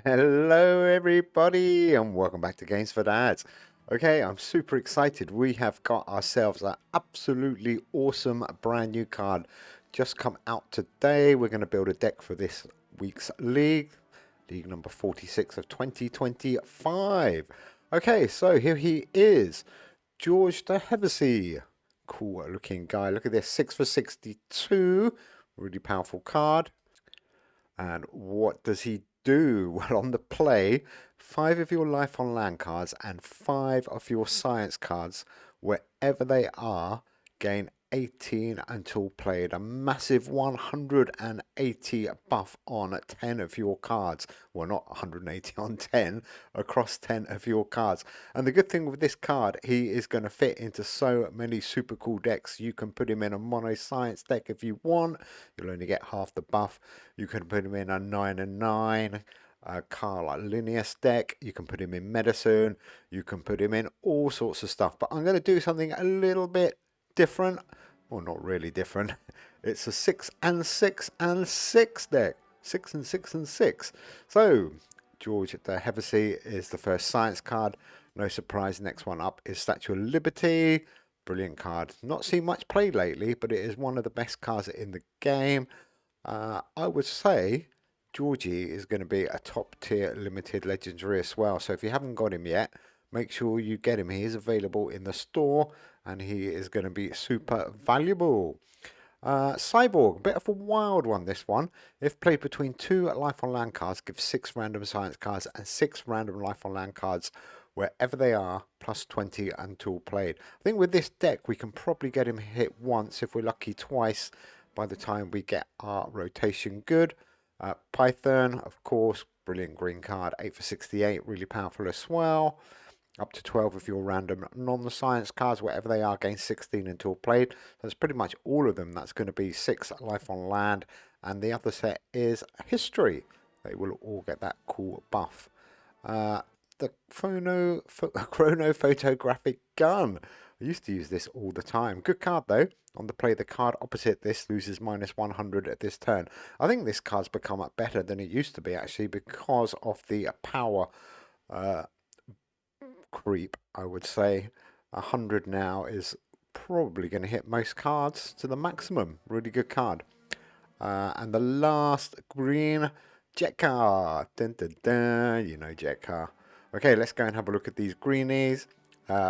Hello, everybody, and welcome back to Games for Dads. Okay, I'm super excited. We have got ourselves an absolutely awesome brand new card just come out today. We're going to build a deck for this week's league number 46 of 2025. Okay, so here he is, George the Hevesy. Cool looking guy. Look at this, 6 for 62. Really powerful card. And what does he do? Well, on the play, 5 of your life on land cards and 5 of your science cards, wherever they are, gain 18 until played. A massive 180 buff on 10 of your cards. Well, not 180 on 10, across 10 of your cards. And the good thing with this card, he is going to fit into so many super cool decks. You can put him in a mono science deck if you want. You'll only get half the buff. You can put him in a 9 and 9 car like Linneus deck. You can put him in medicine. You can put him in all sorts of stuff. But I'm going to do something a little bit different. Well, not really different. It's a 6 and 6 and 6 deck. 6 and 6 and 6. So, George the Hevesy is the first science card. No surprise, next one up is Statue of Liberty. Brilliant card. Not seen much play lately, but it is one of the best cards in the game. I would say Georgie is going to be a top tier limited legendary as well. So if you haven't got him yet, make sure you get him. He is available in the store and he is going to be super valuable. Cyborg, bit of a wild one this one. If played between 2 life on land cards, give 6 random science cards and 6 random life on land cards wherever they are, plus 20 until played. I think with this deck we can probably get him hit once, if we're lucky twice, by the time we get our rotation good. Python, of course, brilliant green card, 8 for 68, really powerful as well. Up to 12 of your random non-science cards, whatever they are, gain 16 until played. That's pretty much all of them. That's going to be 6 life on land. And the other set is history. They will all get that cool buff. The chrono photographic gun. I used to use this all the time. Good card though. On the play, the card opposite this loses minus 100 at this turn. I think this card's become better than it used to be actually because of the power uh, creep, I would say. 100 now is probably going to hit most cards to the maximum. Really good card. And the last green jet car. Dun, dun, dun. You know jet car. Okay, let's go and have a look at these greenies.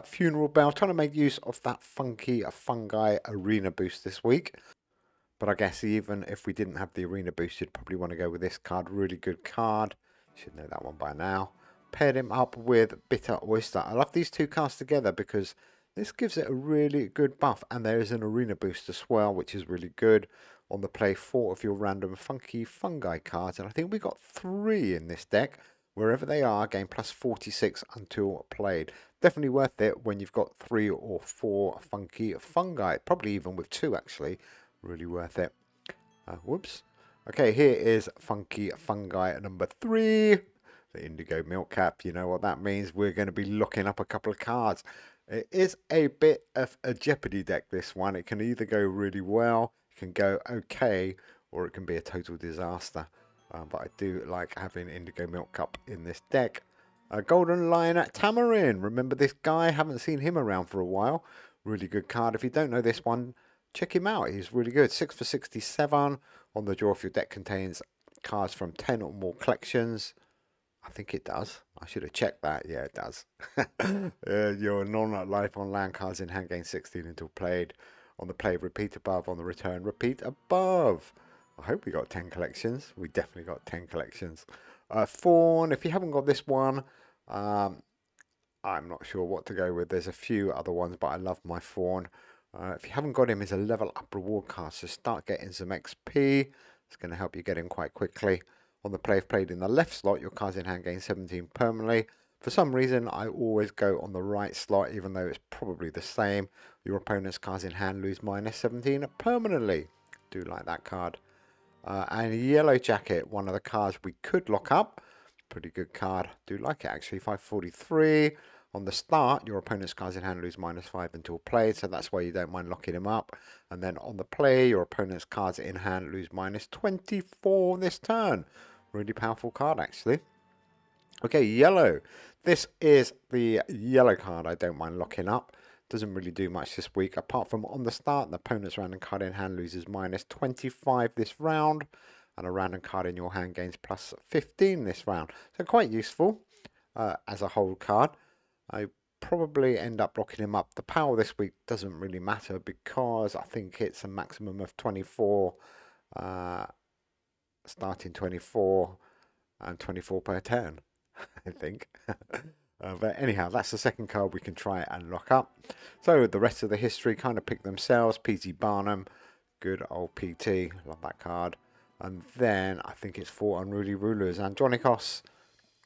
Funeral Bell, trying to make use of that funky fungi arena boost this week. But I guess even if we didn't have the arena boost, you'd probably want to go with this card. Really good card. Should know that one by now. Paired him up with Bitter Oyster. I love these two cards together because this gives it a really good buff. And there is an arena boost as well, which is really good. On the play, 4 of your random funky fungi cards. And I think we got 3 in this deck. Wherever they are, gain plus 46 until played. Definitely worth it when you've got 3 or 4 funky fungi. Probably even with 2 actually. Really worth it. Whoops. Okay, here is Funky Fungi number 3. The Indigo Milk Cap. You know what that means. We're going to be looking up a couple of cards. It is a bit of a Jeopardy deck, this one. It can either go really well, it can go okay, or it can be a total disaster. But I do like having Indigo Milk Cup in this deck. Golden Lion at Tamarin. Remember this guy? Haven't seen him around for a while. Really good card. If you don't know this one, check him out. He's really good. 6 for 67 on the draw if your deck contains cards from 10 or more collections. I think it does. I should have checked that. Yeah, it does. Your non-life on land cards in hand gain 16 until played. On the play, repeat above. On the return, repeat above. I hope we got 10 collections. We definitely got 10 collections. Fawn, if you haven't got this one, I'm not sure what to go with. There's a few other ones, but I love my Fawn. If you haven't got him, he's a level up reward card, so start getting some XP. It's going to help you get in quite quickly. On the play, if played in the left slot, your cards in hand gain 17 permanently. For some reason, I always go on the right slot, even though it's probably the same. Your opponent's cards in hand lose minus 17 permanently. Do like that card. And Yellow Jacket, one of the cards we could lock up. Pretty good card. Do like it actually. 543. On the start, your opponent's cards in hand lose minus 5 until played, so that's why you don't mind locking him up. And then on the play, your opponent's cards in hand lose minus 24 this turn. Really powerful card actually. Okay, yellow. This is the yellow card I don't mind locking up. Doesn't really do much this week, apart from on the start, the opponent's random card in hand loses minus 25 this round, and a random card in your hand gains plus 15 this round. So quite useful as a whole card. I probably end up locking him up. The power this week doesn't really matter because I think it's a maximum of 24, starting 24 and 24 per turn, I think. But anyhow, that's the second card we can try and lock up. So the rest of the history kind of pick themselves. P.T. Barnum, good old PT, love that card. And then I think it's 4 unruly rulers. Andronikos,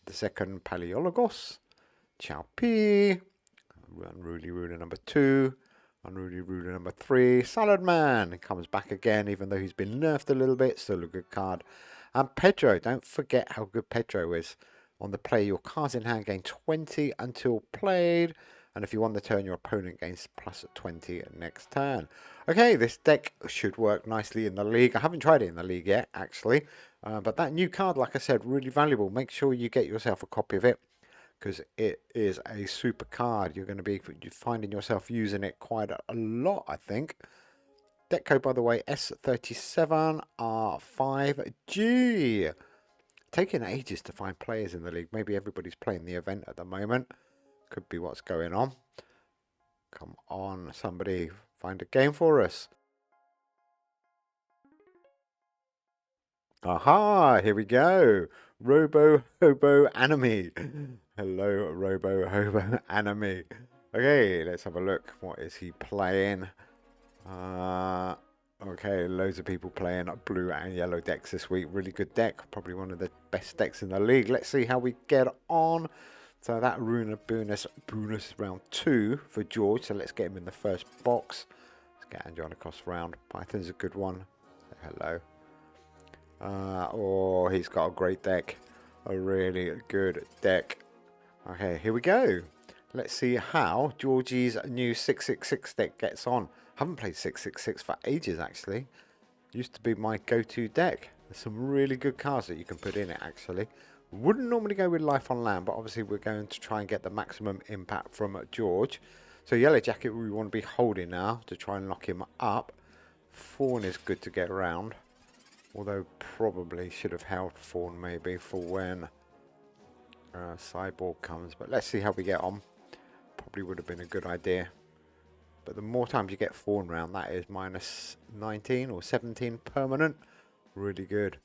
the second Paleologos, Chow P, unruly ruler number 2, unruly ruler number 3, Salad Man. He comes back again, even though he's been nerfed a little bit, still a good card. And Pedro, don't forget how good Pedro is. On the play, your cards in hand gain 20 until played. And if you won the turn, your opponent gains plus 20 next turn. Okay, this deck should work nicely in the league. I haven't tried it in the league yet, actually. But that new card, like I said, really valuable. Make sure you get yourself a copy of it, because it is a super card. You're going to be finding yourself using it quite a lot, I think. Deck code, by the way, S37R5G. Taking ages to find players in the league. Maybe everybody's playing the event at the moment. Could be what's going on. Come on, somebody find a game for us. Aha, here we go. Robo Hobo Anime. Hello, Robo Hobo Anime. Okay, let's have a look. What is he playing? Okay, loads of people playing blue and yellow decks this week. Really good deck. Probably one of the best decks in the league. Let's see how we get on. So that Runa bonus round 2 for George. So let's get him in the first box. Let's get Andronikos round. Python's a good one. Say hello. Oh, he's got a great deck. A really good deck. Okay, here we go. Let's see how Georgie's new 666 deck gets on. Haven't played 666 for ages, actually. Used to be my go-to deck. There's some really good cards that you can put in it, actually. Wouldn't normally go with Life on Land, but obviously we're going to try and get the maximum impact from George. So Yellow Jacket we want to be holding now to try and lock him up. Fawn is good to get around. Although probably should have held Fawn maybe for when Cyborg comes. But let's see how we get on. Probably would have been a good idea. But the more times you get Fawn round, that is minus 19 or 17 permanent. Really good.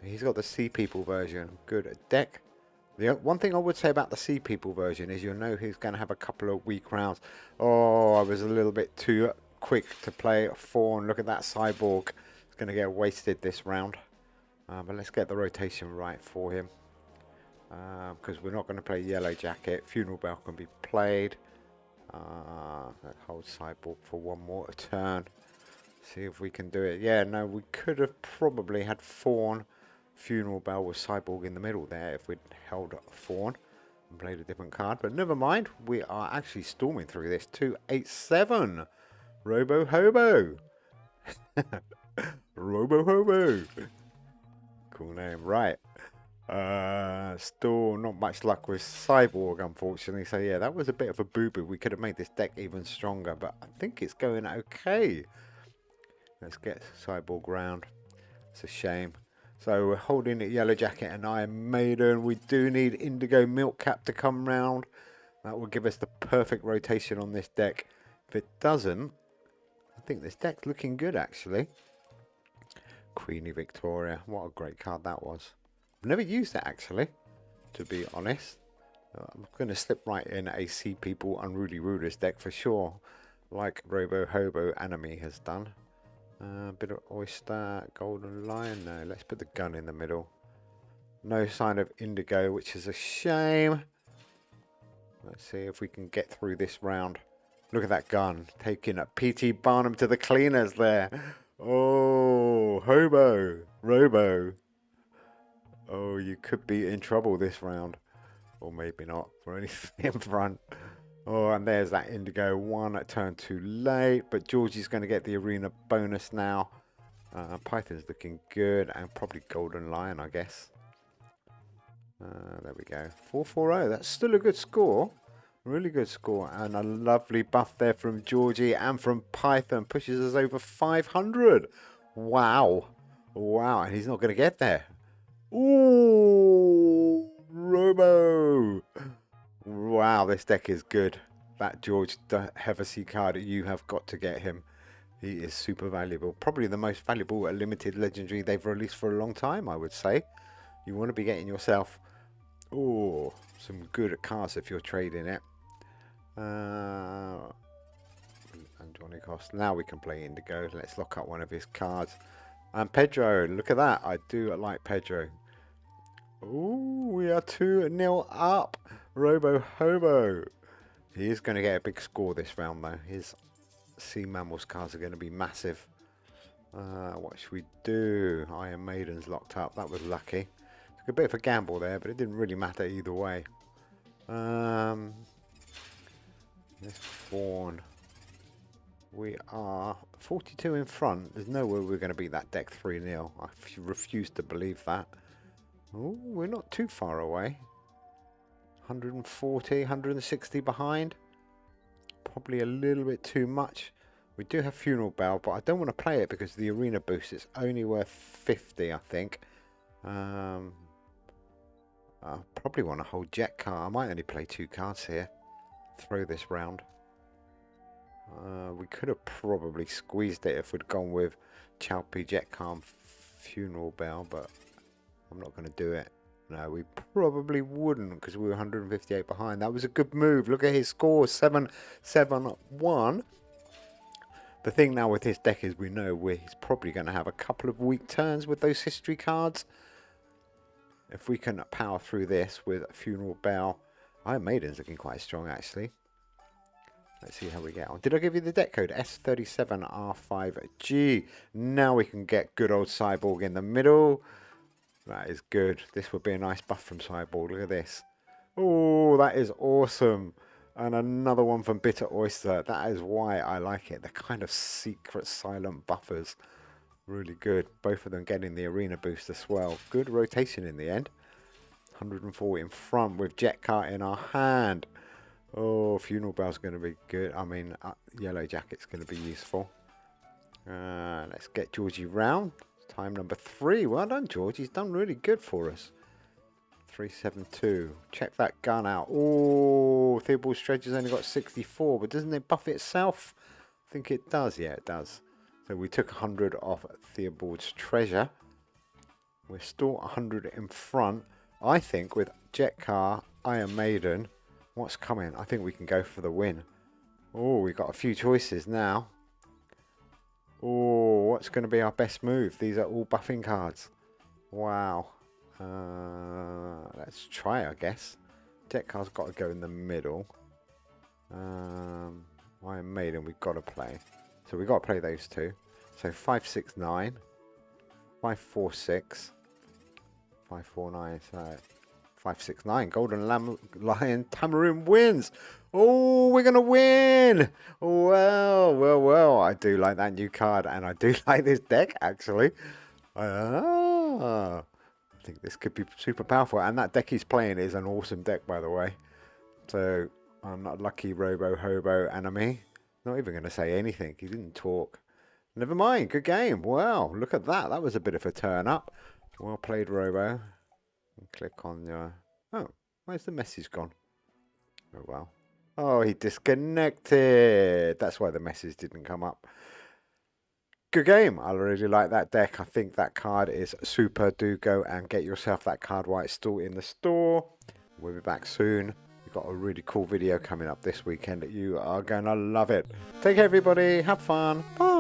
He's got the Sea People version. Good deck. The one thing I would say about the Sea People version is you'll know he's going to have a couple of weak rounds. Oh, I was a little bit too quick to play Fawn. Look at that Cyborg. It's going to get wasted this round. But let's get the rotation right for him. Because we're not going to play Yellow Jacket. Funeral Bell can be played. Hold Cyborg for one more turn. See if we can do it. Yeah, no, we could have probably had Fawn, Funeral Bell with Cyborg in the middle there if we'd held Fawn and played a different card. But never mind, we are actually storming through this. 287. Robo Hobo. Robo Hobo. Cool name. Right. Still not much luck with Cyborg, unfortunately. So yeah, that was a bit of a boo-boo. We could have made this deck even stronger, but I think it's going okay. Let's get Cyborg round. It's a shame. So we're holding it Yellow Jacket and Iron Maiden. We do need Indigo Milk Cap to come round. That will give us the perfect rotation on this deck. If it doesn't, I think this deck's looking good actually. Queenie Victoria. What a great card that was. I've never used it actually, to be honest. I'm going to slip right in a Sea People Unruly Rulers deck for sure, like Robo Hobo Anime has done. Bit of Oyster, Golden Lion. No, let's put the gun in the middle. No sign of Indigo, which is a shame. Let's see if we can get through this round. Look at that gun, taking a P.T. Barnum to the cleaners there. Oh, Hobo, Robo. Oh, you could be in trouble this round. Or maybe not, for anything in front. Oh, and there's that Indigo one. It turned too late, but Georgie's going to get the arena bonus now. Python's looking good, and probably Golden Lion, I guess. There we go. 440. That's still a good score. Really good score. And a lovely buff there from Georgie and from Python. Pushes us over 500. Wow. Wow. And he's not going to get there. Ooh. Robo. Wow. This deck is good. That George Hevesy card, you have got to get him. He is super valuable. Probably the most valuable limited legendary they've released for a long time, I would say. You want to be getting yourself some good cards if you're trading it. And Johnny Cost. Now we can play Indigo. Let's lock up one of his cards. And Pedro, look at that. I do like Pedro. Ooh, we are 2-0 up. Robo Hobo. He is going to get a big score this round though. His Sea Mammals cards are going to be massive. What should we do? Iron Maiden's locked up. That was lucky. Took a bit of a gamble there, but it didn't really matter either way. This Fawn. We are 42 in front. There's no way we're going to beat that deck 3-0. I refuse to believe that. Oh, we're not too far away. 140, 160 behind. Probably a little bit too much. We do have Funeral Bell, but I don't want to play it because the arena boost is only worth 50, I think. I probably want to hold Jet Car. I might only play 2 cards here. Throw this round. We could have probably squeezed it if we'd gone with Chalpy, Jet Car, Funeral Bell, but I'm not going to do it. No, we probably wouldn't because we were 158 behind. That was a good move. Look at his score, 7-7-1. The thing now with his deck is we know he's probably going to have a couple of weak turns with those history cards. If we can power through this with Funeral Bell. Iron Maiden's looking quite strong actually. Let's see how we get on. Did I give you the deck code? S37R5G. Now we can get good old Cyborg in the middle. That is good. This would be a nice buff from Cyborg. Look at this. Oh, that is awesome. And another one from Bitter Oyster. That is why I like it. They're kind of secret silent buffers. Really good. Both of them getting the arena boost as well. Good rotation in the end. 140 in front with Jet Car in our hand. Oh, Funeral Bell's going to be good. I mean, Yellow Jacket's going to be useful. Let's get Georgie round. Time number 3. Well done, George. He's done really good for us. 372. Check that gun out. Oh, Theobald's Treasure's only got 64, but doesn't it buff itself? I think it does. Yeah, it does. So we took 100 off Theobald's Treasure. We're still 100 in front. I think with Jet Car, Iron Maiden, what's coming? I think we can go for the win. Oh, we've got a few choices now. Oh, what's going to be our best move? These are all buffing cards. Wow. Let's try, I guess. Jet Car's got to go in the middle. Iron Maiden, we've got to play. So we've got to play those two. So 569, 546, 549. So 569. Golden Lion Tamarin wins. Oh, we're going to win. Well. I do like that new card. And I do like this deck, actually. I think this could be super powerful. And that deck he's playing is an awesome deck, by the way. So, I'm not lucky Robo Hobo enemy. Not even going to say anything. He didn't talk. Never mind. Good game. Wow, look at that. That was a bit of a turn up. Well played, Robo. Click on your... Oh, where's the message gone? Oh, well. Oh, he disconnected. That's why the message didn't come up. Good game. I really like that deck. I think that card is super. Do go and get yourself that card while it's still in the store. We'll be back soon. We've got a really cool video coming up this weekend that you are going to love it. Take care, everybody. Have fun. Bye.